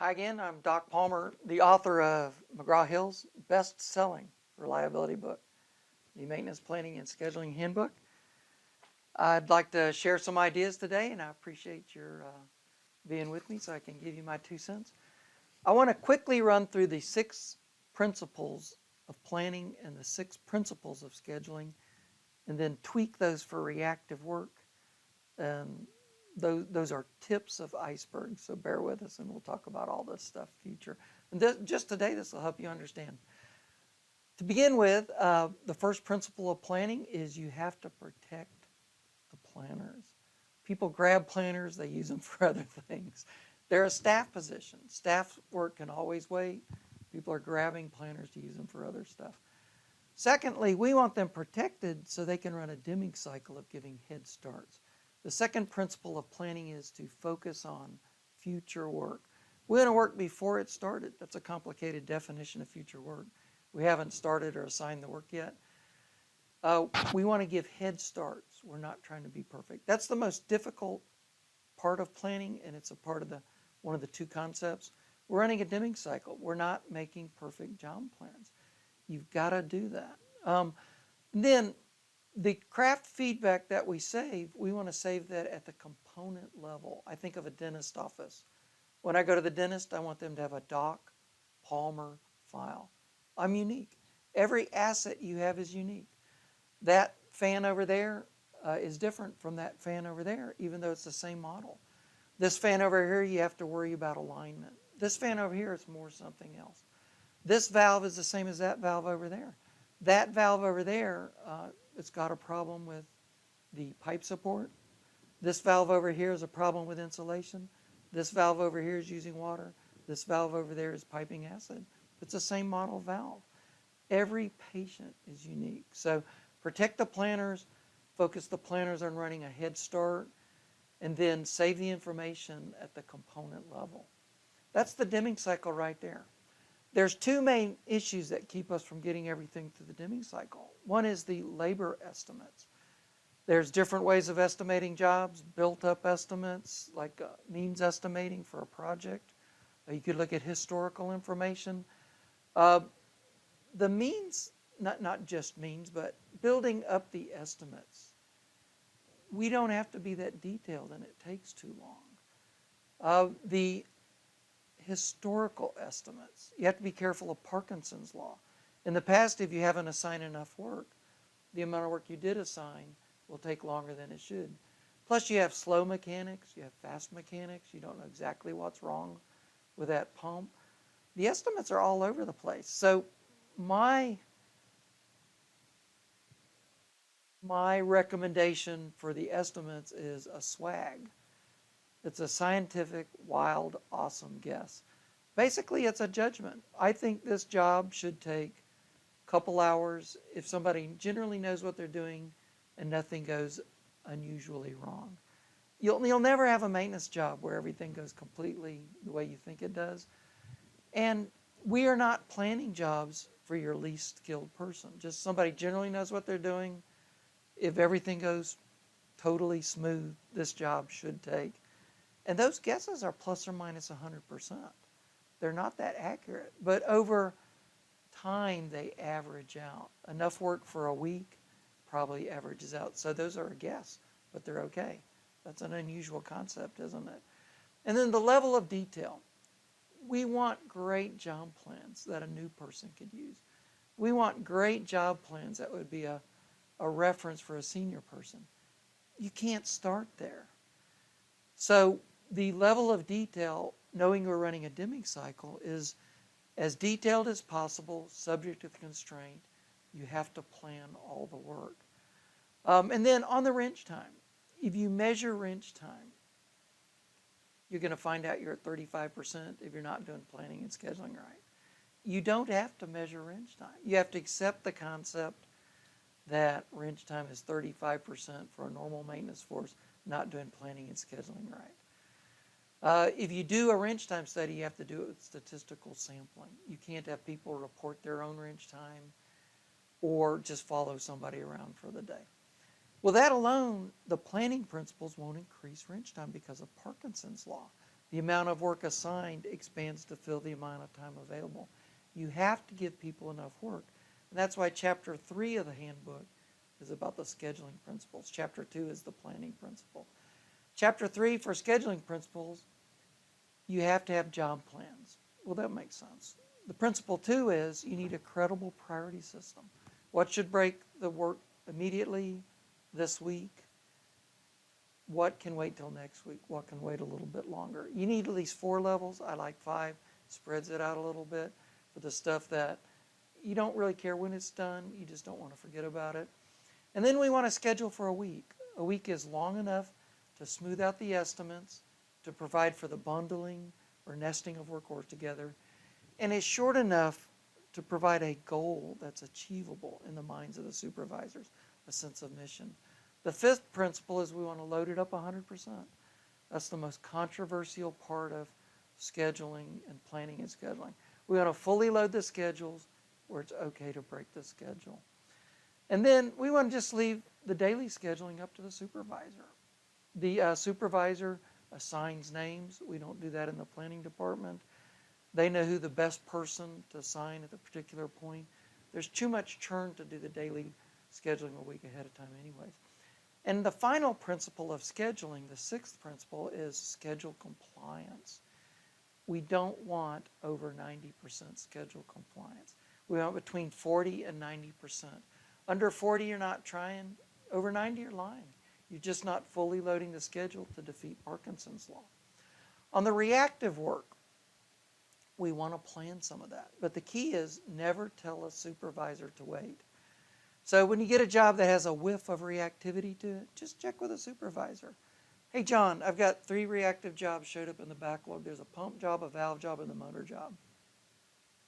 Hi again, I'm Doc Palmer, the author of McGraw-Hill's best-selling reliability book, the Maintenance Planning and Scheduling Handbook. I'd like to share some ideas today, and I appreciate your being with me so I can give you my 2 cents. I want to quickly run through the 6 principles of planning and the 6 principles of scheduling, and then tweak those for reactive work. Those are tips of icebergs, so bear with us and we'll talk about all this stuff future. And just today, this will help you understand. To begin with, the first principle of planning is you have to protect the planners. People grab planners, they use them for other things. They're a staff position. Staff work can always wait. People are grabbing planners to use them for other stuff. Secondly, we want them protected so they can run a Deming cycle of giving head starts. The second principle of planning is to focus on future work. We want to work before it started. That's a complicated definition of future work. We haven't started or assigned the work yet. We want to give head starts. We're not trying to be perfect. That's the most difficult part of planning, and it's a part of one of the 2 concepts. We're running a Deming cycle. We're not making perfect job plans. You've got to do that. Then the craft feedback that we save, we want to save that at the component level. I think of a dentist office. When I go to the dentist, I want them to have a Doc Palmer file. I'm unique. Every asset you have is unique. That fan over there is different from that fan over there, even though it's the same model. This fan over here, you have to worry about alignment. This fan over here is more something else. This valve is the same as that valve over there. That valve over there, it's got a problem with the pipe support. This valve over here is a problem with insulation. This valve over here is using water. This valve over there is piping acid. It's the same model valve. Every patient is unique. So protect the planners, focus the planners on running a head start, and then save the information at the component level. That's the Deming cycle right there. There's 2 main issues that keep us from getting everything through the Deming cycle. One is the labor estimates. There's different ways of estimating jobs, built-up estimates, like means estimating for a project. You could look at historical information. The means, not just means, but building up the estimates. We don't have to be that detailed, and it takes too long. The historical estimates. You have to be careful of Parkinson's law. In the past, if you haven't assigned enough work, the amount of work you did assign will take longer than it should. Plus, you have slow mechanics, you have fast mechanics, you don't know exactly what's wrong with that pump. The estimates are all over the place. So my recommendation for the estimates is a SWAG. It's a scientific, wild, awesome guess. Basically, it's a judgment. I think this job should take a couple hours if somebody generally knows what they're doing and nothing goes unusually wrong. You'll never have a maintenance job where everything goes completely the way you think it does. And we are not planning jobs for your least skilled person. Just somebody generally knows what they're doing. If everything goes totally smooth, this job should take. And those guesses are plus or minus 100%. They're not that accurate, but over time they average out. Enough work for a week probably averages out. So those are a guess, but they're okay. That's an unusual concept, isn't it? And then the level of detail. We want great job plans that a new person could use. We want great job plans that would be a reference for a senior person. You can't start there. So the level of detail, knowing we're running a Deming cycle, is as detailed as possible, subject to the constraint. You have to plan all the work. And then on the wrench time, if you measure wrench time, you're going to find out you're at 35% if you're not doing planning and scheduling right. You don't have to measure wrench time. You have to accept the concept that wrench time is 35% for a normal maintenance force not doing planning and scheduling right. If you do a wrench time study, you have to do it with statistical sampling. You can't have people report their own wrench time or just follow somebody around for the day. Well, that alone, the planning principles won't increase wrench time because of Parkinson's law. The amount of work assigned expands to fill the amount of time available. You have to give people enough work. And that's why Chapter 3 of the handbook is about the scheduling principles. Chapter 2 is the planning principle. Chapter 3 for scheduling principles, you have to have job plans. Well, that makes sense. The principle 2 is you need a credible priority system. What should break the work immediately this week? What can wait till next week? What can wait a little bit longer? You need at least 4 levels. I like 5. Spreads it out a little bit for the stuff that you don't really care when it's done. You just don't want to forget about it. And then we want to schedule for a week. A week is long enough to smooth out the estimates, to provide for the bundling or nesting of work orders together, and it's short enough to provide a goal that's achievable in the minds of the supervisors, a sense of mission. The 5th principle is we want to load it up 100%. That's the most controversial part of scheduling and planning and scheduling. We want to fully load the schedules where it's okay to break the schedule. And then we want to just leave the daily scheduling up to the supervisor. The supervisor assigns names. We don't do that in the planning department. They know who the best person to assign at the particular point. There's too much churn to do the daily scheduling a week ahead of time anyways. And the final principle of scheduling, the 6th principle, is schedule compliance. We don't want over 90% schedule compliance. We want between 40 and 90%. Under 40, you're not trying. Over 90, you're lying. You're just not fully loading the schedule to defeat Parkinson's law. On the reactive work, we want to plan some of that. But the key is never tell a supervisor to wait. So when you get a job that has a whiff of reactivity to it, just check with a supervisor. Hey, John, I've got 3 reactive jobs showed up in the backlog. There's a pump job, a valve job, and the motor job.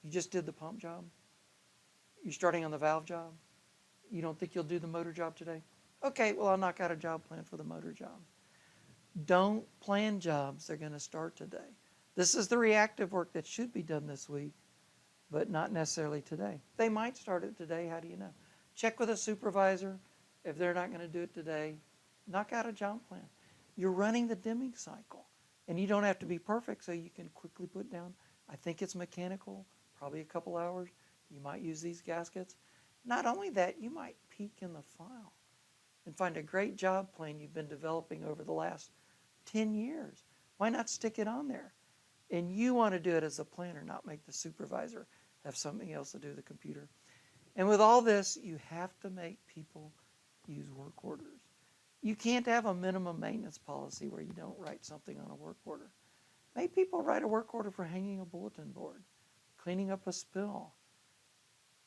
You just did the pump job? You're starting on the valve job? You don't think you'll do the motor job today? Okay, well, I'll knock out a job plan for the motor job. Don't plan jobs that are going to start today. This is the reactive work that should be done this week, but not necessarily today. They might start it today. How do you know? Check with a supervisor. If they're not going to do it today, knock out a job plan. You're running the dimming cycle, and you don't have to be perfect, so you can quickly put down, I think it's mechanical, probably a couple hours. You might use these gaskets. Not only that, you might peek in the file and find a great job plan you've been developing over the last 10 years. Why not stick it on there? And you want to do it as a planner, not make the supervisor have something else to do with the computer. And with all this, you have to make people use work orders. You can't have a minimum maintenance policy where you don't write something on a work order. Make people write a work order for hanging a bulletin board, cleaning up a spill.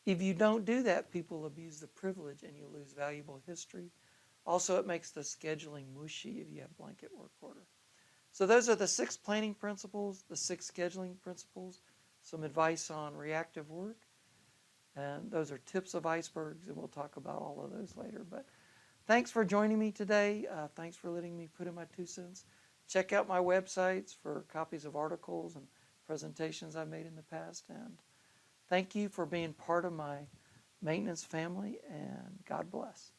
If you don't do that, people abuse the privilege and you lose valuable history. Also, it makes the scheduling mushy if you have blanket work order. So those are the 6 planning principles, the 6 scheduling principles, some advice on reactive work. And those are tips of icebergs, and we'll talk about all of those later. But thanks for joining me today. Thanks for letting me put in my 2 cents. Check out my websites for copies of articles and presentations I've made in the past. And thank you for being part of my maintenance family, and God bless.